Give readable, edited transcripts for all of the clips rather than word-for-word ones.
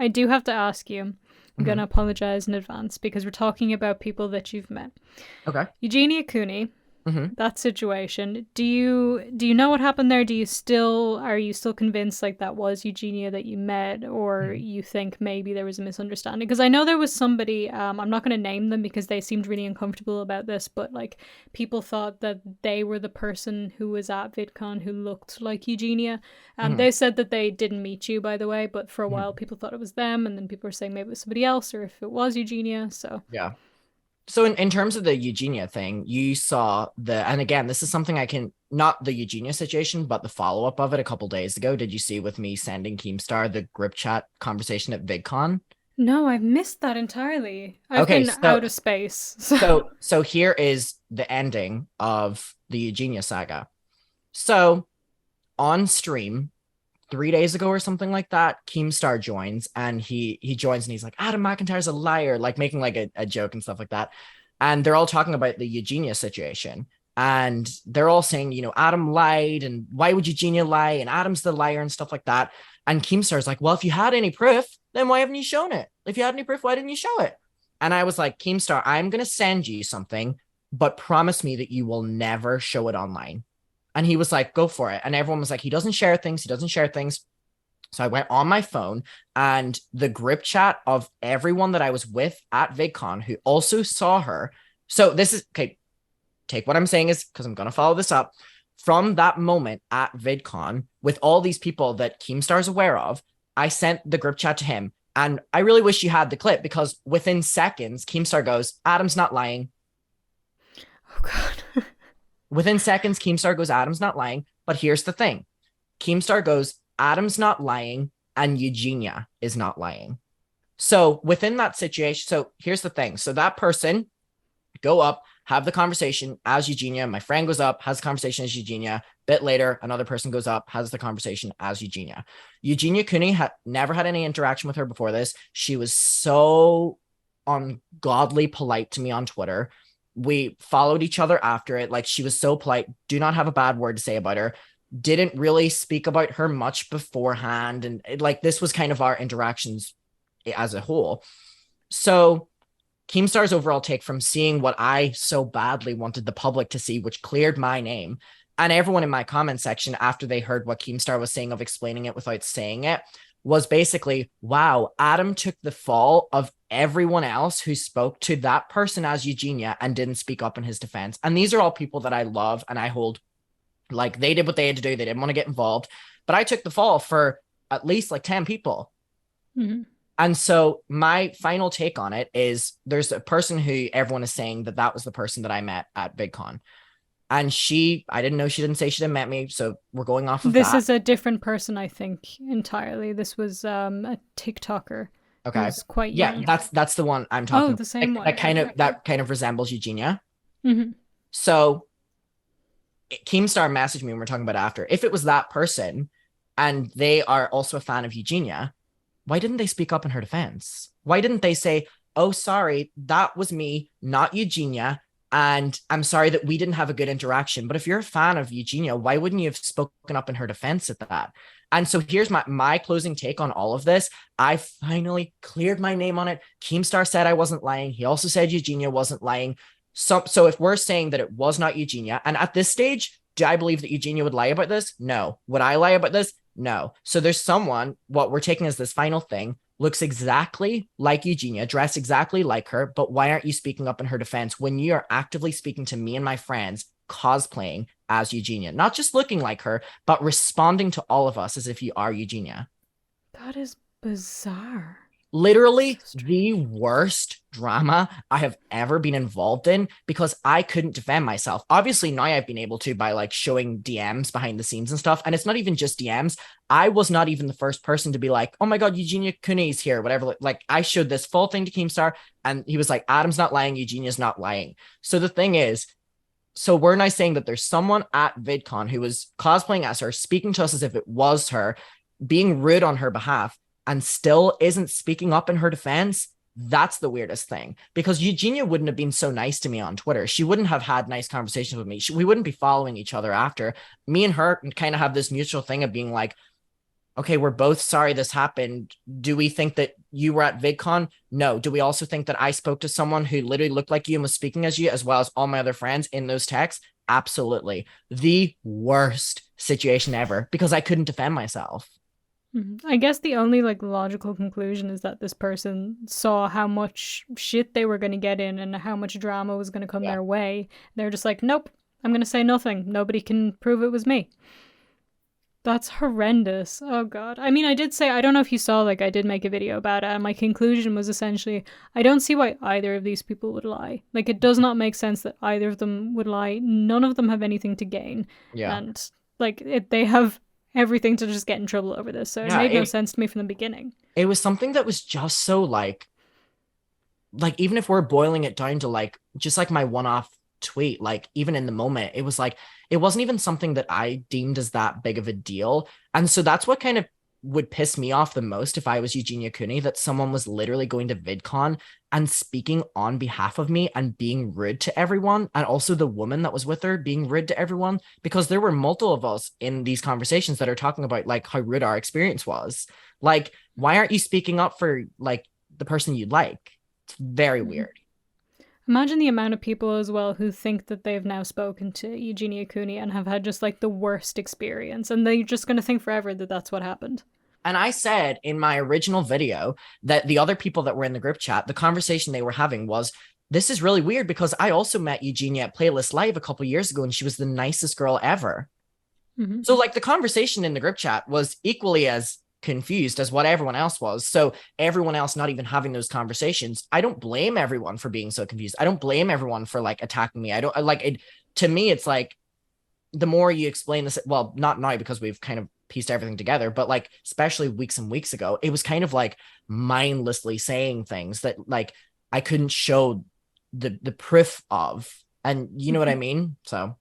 I do have to ask you. I'm going Hmm. to apologize in advance because we're talking about people that you've met. Okay. Eugenia Cooney, Hmm. that situation. Do you know what happened there? Are you still convinced like that was Eugenia that you met, or Hmm. you think maybe there was a misunderstanding? Because I know there was somebody. I'm not going to name them because they seemed really uncomfortable about this, but like people thought that they were the person who was at VidCon who looked like Eugenia. Hmm. They said that they didn't meet you, by the way, but for a while Hmm. people thought it was them, and then people were saying maybe it was somebody else, or if it was Eugenia. So Yeah. So in terms of the Eugenia thing, you saw and again, this is something I can, not the Eugenia situation, but the follow-up of it a couple days ago. Did you see with me sending Keemstar the group chat conversation at VidCon? no, I've missed that entirely. I've Okay, been out of space. So so here is the ending of the Eugenia saga. So on stream 3 days ago or something like that, Keemstar joins and he joins and he's like, Adam McIntyre's a liar, like making like a joke and stuff like that. And they're all talking about the Eugenia situation. And they're all saying, Adam lied and why would Eugenia lie? And Adam's the liar and stuff like that. And Keemstar's like, well, if you had any proof, then why haven't you shown it? If you had any proof, why didn't you show it? And I was like, Keemstar, I'm going to send you something, but promise me that you will never show it online. And he was like, go for it. And everyone was like, he doesn't share things. He doesn't share things. So I went on my phone and the group chat of everyone that I was with at VidCon who also saw her. So this is okay. Take what I'm saying is because I'm going to follow this up. From that moment at VidCon, with all these people that Keemstar is aware of, I sent the group chat to him. And I really wish you had the clip because within seconds, Keemstar goes, Adam's not lying. oh god. Within seconds, Keemstar goes, Adam's not lying. But here's the thing Keemstar goes, Adam's not lying, and Eugenia is not lying. So within that situation, so here's the thing. So that person go up, have the conversation as Eugenia. My friend goes up, has the conversation as Eugenia. Bit later, another person goes up, has the conversation as Eugenia. Eugenia Cooney had never had any interaction with her before this. She was so ungodly polite to me on Twitter. We followed each other after it. Like she was so polite. Do not have a bad word to say about her. Didn't really speak about her much beforehand. And like this was kind of our interactions as a whole. So Keemstar's overall take from seeing what I so badly wanted the public to see, which cleared my name, and everyone in my comment section after they heard what Keemstar was saying of explaining it without saying it, was basically, wow, Adam took the fall of everyone else who spoke to that person as Eugenia and didn't speak up in his defense. And these are all people that I love and I hold, like they did what they had to do. They didn't want to get involved, but I took the fall for at least like 10 people. Mhm. And so my final take on it is there's a person who everyone is saying that was the person that I met at VidCon. And I didn't know, she didn't say she didn't met me. So we're going off of This that. is a different person, I think, entirely. This was a TikToker Okay. who's quite Yeah, young. that's the one I'm Oh, talking the about. same one. Okay. That kind of resembles Eugenia. Hmm. So Keemstar messaged me when we are talking about after. If it was that person and they are also a fan of Eugenia, why didn't they speak up in her defense? Why didn't they say, oh, sorry, that was me, not Eugenia. And I'm sorry that we didn't have a good interaction. But if you're a fan of Eugenia, why wouldn't you have spoken up in her defense at that? And so here's my closing take on all of this. I finally cleared my name on it. Keemstar said I wasn't lying. He also said Eugenia wasn't lying. So if we're saying that it was not Eugenia, and at this stage, do I believe that Eugenia would lie about this? No. Would I lie about this? No. So there's someone, what we're taking as this final thing, looks exactly like Eugenia, dressed exactly like her, but why aren't you speaking up in her defense when you are actively speaking to me and my friends cosplaying as Eugenia? Not just looking like her, but responding to all of us as if you are Eugenia. That is bizarre. So Literally strange. the worst drama I have ever been involved in because I couldn't defend myself. Obviously, now I've been able to by like showing DMs behind the scenes and stuff. And it's not even just DMs. I was not even the first person to be like, oh my God, Eugenia Cooney's here, whatever. Like, I showed this full thing to Keemstar and he was like, Adam's not lying, Eugenia's not lying. So the thing is, so we're now saying that there's someone at VidCon who was cosplaying as her, speaking to us as if it was her, being rude on her behalf, and still isn't speaking up in her defense. That's the weirdest thing because Eugenia wouldn't have been so nice to me on Twitter. She wouldn't have had nice conversations with me. We wouldn't be following each other after. Me and her kind of have this mutual thing of being like, okay, we're both sorry this happened. Do we think that you were at VidCon? No. Do we also think that I spoke to someone who literally looked like you and was speaking as you, as well as all my other friends in those texts? Absolutely. The worst situation ever because I couldn't defend myself. I guess the only like logical conclusion is that this person saw how much shit they were going to get in and how much drama was going to come Yeah. their way. They're just like, nope, I'm going to say nothing. Nobody can prove it was me. That's horrendous. Oh god. I mean, I did say, I don't know if you saw, like, I did make a video about it, and my conclusion was essentially, I don't see why either of these people would lie. Like, it does not make sense that either of them would lie. None of them have anything to gain. Yeah. And, like, they have everything to just get in trouble over this. So it Yeah, made no sense to me from the beginning. it was something that was just so like even if we're boiling it down to like just like my one-off tweet, like even in the moment, it was like it wasn't even something that I deemed as that big of a deal. And so that's what kind of would piss me off the most if I was Eugenia Cooney, that someone was literally going to VidCon and speaking on behalf of me and being rude to everyone. And also the woman that was with her being rude to everyone, because there were multiple of us in these conversations that are talking about like how rude our experience was. Like, why aren't you speaking up for like the person you like? It's very weird. Imagine the amount of people as well who think that they've now spoken to Eugenia Cooney and have had just like the worst experience, and they're just going to think forever that that's what happened. And I said in my original video that the other people that were in the group chat, the conversation they were having was, this is really weird because I also met Eugenia at Playlist Live a couple years ago and she was the nicest girl ever. Mm-hmm. So like the conversation in the group chat was equally as confused as what everyone else was. So everyone else not even having those conversations, I don't blame everyone for being so confused. I don't blame everyone for like attacking me. I don't like it. To me, it's like the more you explain this, well, not now because we've kind of pieced everything together, but like especially weeks and weeks ago, it was kind of like mindlessly saying things that like I couldn't show the proof of, and you know what I mean. So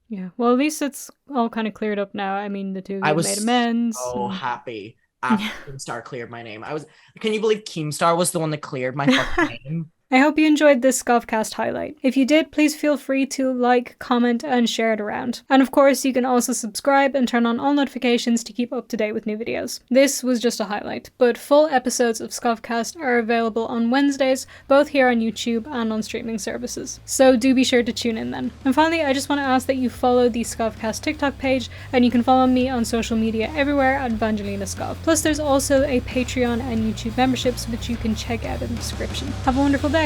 yeah, well, at least it's all kind of cleared up now. I mean, the two of I you was made amends. so happy after Keemstar cleared my name. I was, can you believe Keemstar was the one that cleared my fucking name? I hope you enjoyed this skovcast highlight. If you did, please feel free to like, comment, and share it around. And of course, you can also subscribe and turn on all notifications to keep up to date with new videos. This was just a highlight, but full episodes of skovcast are available on Wednesdays, both here on YouTube and on streaming services. So do be sure to tune in then. And finally, I just want to ask that you follow the skovcast TikTok page, and you can follow me on social media everywhere at VangelinaSkov. Plus, there's also a Patreon and YouTube membership, which you can check out in the description. Have a wonderful day.